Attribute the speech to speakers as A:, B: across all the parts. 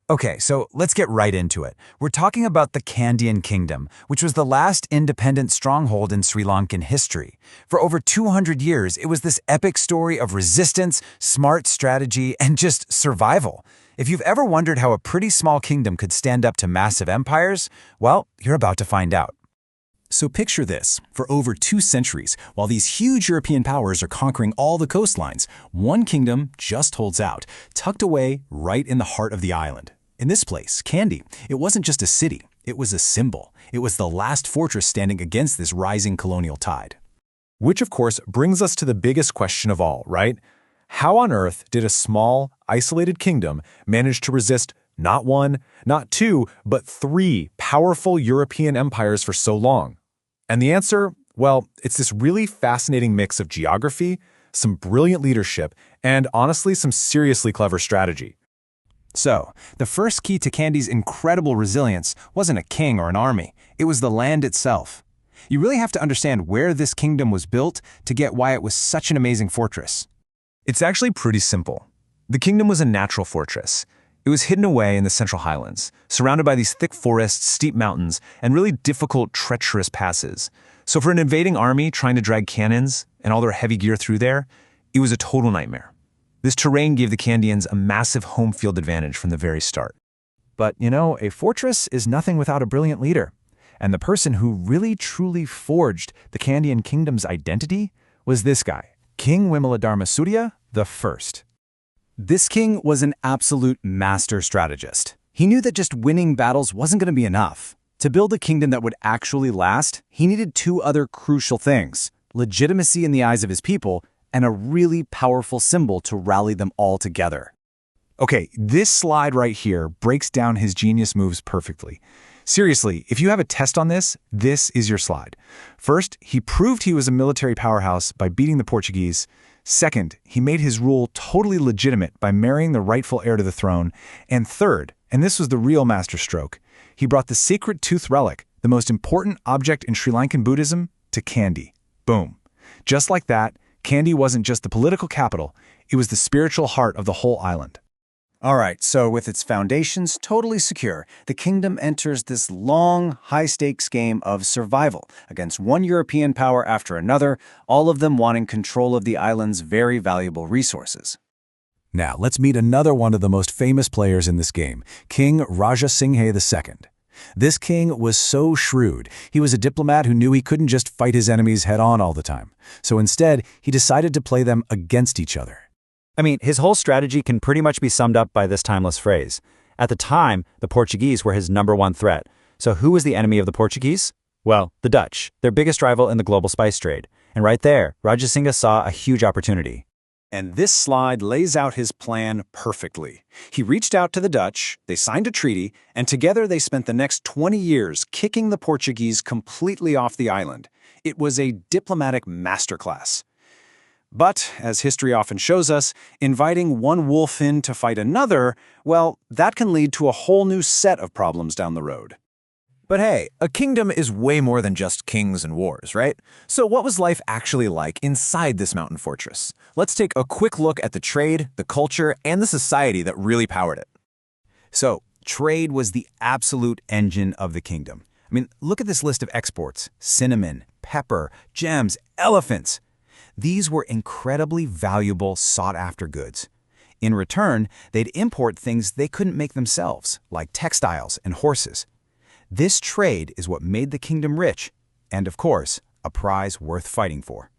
A: Okay, so let's get right into it. We're talking about the Kandyan Kingdom, which was the last independent stronghold in Sri Lankan history. For over 200 years, it was this epic story of resistance, smart strategy, and just survival. If you've ever wondered how a pretty small kingdom could stand up to massive empires, well, you're about to find out.
B: So picture this. For over 2 centuries, while these huge European powers are conquering all the coastlines, one kingdom just holds out, tucked away right in the heart of the island. In this place, Kandy, it wasn't just a city, it was a symbol. It was the last fortress standing against this rising colonial tide.
C: Which, of course, brings us to the biggest question of all, right? How on earth did a small, isolated kingdom manage to resist not 1, not 2, but 3 powerful European empires for so long? And the answer? Well, it's this really fascinating mix of geography, some brilliant leadership, and honestly, some seriously clever strategy.
A: So, the first key to Kandy's incredible resilience wasn't a king or an army, it was the land itself. You really have to understand where this kingdom was built to get why it was such an amazing fortress.
C: It's actually pretty simple. The kingdom was a natural fortress. It was hidden away in the Central Highlands, surrounded by these thick forests, steep mountains, and really difficult, treacherous passes. So for an invading army trying to drag cannons and all their heavy gear through there, it was a total nightmare. This terrain gave the Kandyans a massive home field advantage from the very start.
A: But, a fortress is nothing without a brilliant leader. And the person who really truly forged the Kandyan Kingdom's identity was this guy, King Vimaladharma the First. This king was an absolute master strategist. He knew that just winning battles wasn't going to be enough. To build a kingdom that would actually last, he needed 2 other crucial things: legitimacy in the eyes of his people and a really powerful symbol to rally them all together. Okay, this slide right here breaks down his genius moves perfectly. Seriously, if you have a test on this, this is your slide. First, he proved he was a military powerhouse by beating the Portuguese. Second, he made his rule totally legitimate by marrying the rightful heir to the throne. And third, and this was the real masterstroke, he brought the sacred tooth relic, the most important object in Sri Lankan Buddhism, to Kandy. Boom. Just like that, Kandy wasn't just the political capital, it was the spiritual heart of the whole island. All right, so with its foundations totally secure, the kingdom enters this long, high-stakes game of survival against one European power after another, all of them wanting control of the island's very valuable resources. Now, let's meet another one of the most famous players in this game, King Rajasinghe II. This king was so shrewd. He was a diplomat who knew he couldn't just fight his enemies head-on all the time. So instead, he decided to play them against each other.
D: I mean, his whole strategy can pretty much be summed up by this timeless phrase. At the time, the Portuguese were his #1 threat. So who was the enemy of the Portuguese? Well, the Dutch, their biggest rival in the global spice trade. And right there, Rajasinghe saw a huge opportunity.
B: And this slide lays out his plan perfectly. He reached out to the Dutch, they signed a treaty, and together they spent the next 20 years kicking the Portuguese completely off the island. It was a diplomatic masterclass. But, as history often shows us, inviting one wolf in to fight another, well, that can lead to a whole new set of problems down the road.
C: But hey, a kingdom is way more than just kings and wars, right? So what was life actually like inside this mountain fortress? Let's take a quick look at the trade, the culture, and the society that really powered it.
A: So, trade was the absolute engine of the kingdom. I mean, look at this list of exports: cinnamon, pepper, gems, elephants. These were incredibly valuable, sought-after goods. In return, they'd import things they couldn't make themselves, like textiles and horses. This trade is what made the kingdom rich, and of course, a prize worth fighting for.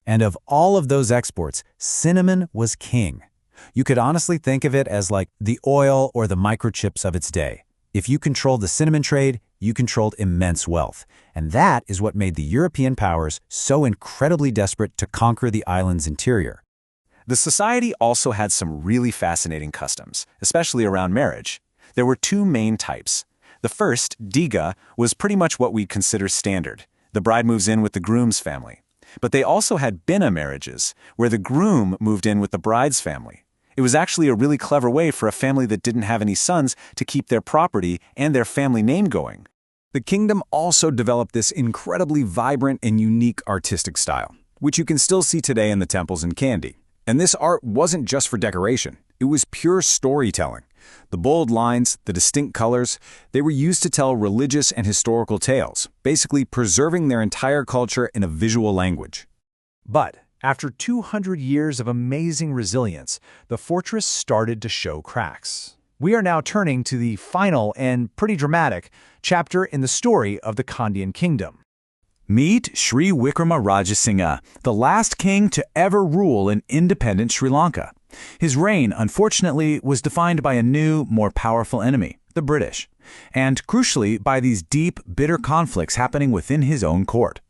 A: And of all of those exports, cinnamon was king. You could honestly think of it as like the oil or the microchips of its day. If you controlled the cinnamon trade, you controlled immense wealth. And that is what made the European powers so incredibly desperate to conquer the island's interior.
B: The society also had some really fascinating customs, especially around marriage. There were 2 main types. The first, Diga, was pretty much what we'd consider standard. The bride moves in with the groom's family. But they also had Bina marriages, where the groom moved in with the bride's family. It was actually a really clever way for a family that didn't have any sons to keep their property and their family name going.
A: The kingdom also developed this incredibly vibrant and unique artistic style, which you can still see today in the temples in Kandy. And this art wasn't just for decoration. It was pure storytelling.
B: The bold lines, the distinct colors, they were used to tell religious and historical tales, basically preserving their entire culture in a visual language.
A: But after 200 years of amazing resilience, the fortress started to show cracks. We are now turning to the final and pretty dramatic chapter in the story of the Kandyan Kingdom.
B: Meet Sri Wikrama Rajasinghe, the last king to ever rule in independent Sri Lanka. His reign, unfortunately, was defined by a new, more powerful enemy, the British, and crucially by these deep, bitter conflicts happening within his own court.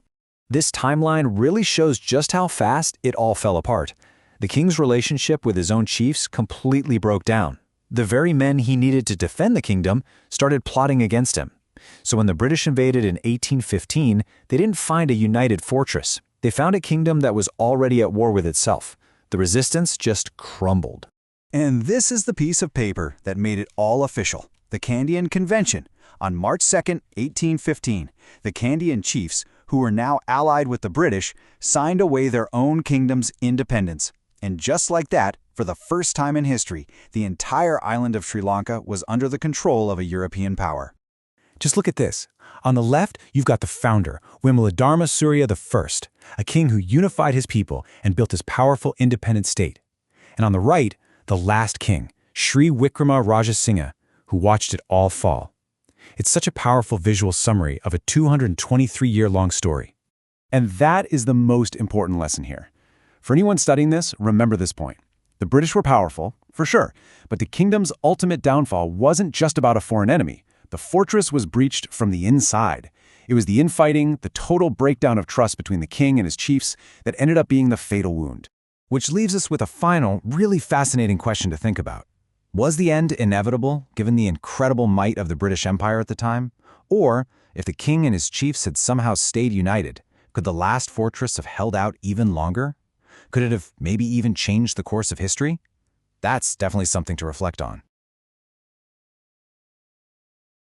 A: This timeline really shows just how fast it all fell apart. The king's relationship with his own chiefs completely broke down. The very men he needed to defend the kingdom started plotting against him. So when the British invaded in 1815, they didn't find a united fortress. They found a kingdom that was already at war with itself. The resistance just crumbled.
E: And this is the piece of paper that made it all official. The Kandyan Convention. On March 2, 1815, the Kandyan chiefs, who were now allied with the British, signed away their own kingdom's independence. And just like that, for the first time in history, the entire island of Sri Lanka was under the control of a European power.
A: Just look at this. On the left, you've got the founder, Wimaladharma Surya I, a king who unified his people and built his powerful independent state. And on the right, the last king, Sri Wikrama Rajasinghe, who watched it all fall. It's such a powerful visual summary of a 223-year-long story.
B: And that is the most important lesson here. For anyone studying this, remember this point. The British were powerful, for sure, but the kingdom's ultimate downfall wasn't just about a foreign enemy. The fortress was breached from the inside. It was the infighting, the total breakdown of trust between the king and his chiefs that ended up being the fatal wound.
A: Which leaves us with a final, really fascinating question to think about. Was the end inevitable, given the incredible might of the British Empire at the time? Or, if the king and his chiefs had somehow stayed united, could the last fortress have held out even longer? Could it have maybe even changed the course of history? That's definitely something to reflect on.